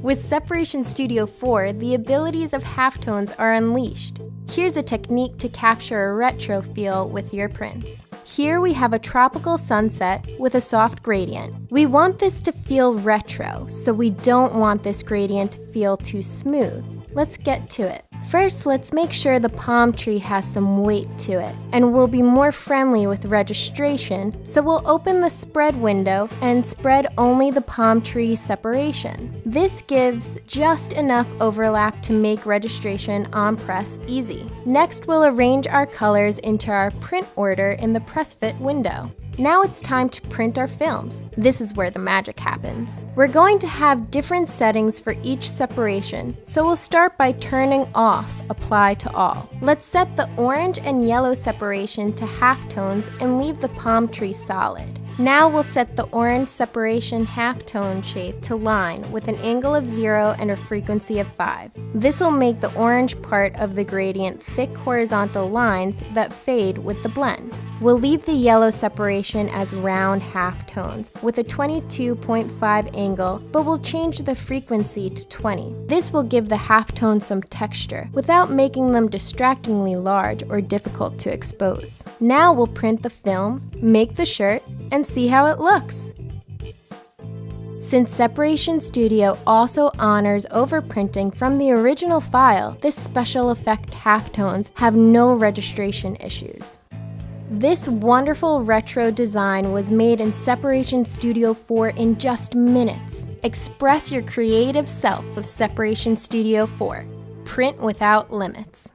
With Separation Studio 4, the abilities of halftones are unleashed. Here's a technique to capture a retro feel with your prints. Here we have a tropical sunset with a soft gradient. We want this to feel retro, so we don't want this gradient to feel too smooth. Let's get to it. First, let's make sure the palm tree has some weight to it, and we'll be more friendly with registration, so we'll open the spread window and spread only the palm tree separation. This gives just enough overlap to make registration on press easy. Next, we'll arrange our colors into our print order in the press fit window. Now it's time to print our films. This is where the magic happens. We're going to have different settings for each separation, so we'll start by turning off Apply to All. Let's set the orange and yellow separation to halftones and leave the palm tree solid. Now we'll set the orange separation halftone shape to line with an angle of 0 and a frequency of 5. This will make the orange part of the gradient thick horizontal lines that fade with the blend. We'll leave the yellow separation as round halftones with a 22.5 angle, but we'll change the frequency to 20. This will give the halftone some texture without making them distractingly large or difficult to expose. Now we'll print the film, make the shirt, and see how it looks. Since Separation Studio also honors overprinting from the original file, this special effect halftones have no registration issues. This wonderful retro design was made in Separation Studio 4 in just minutes. Express your creative self with Separation Studio 4. Print without limits.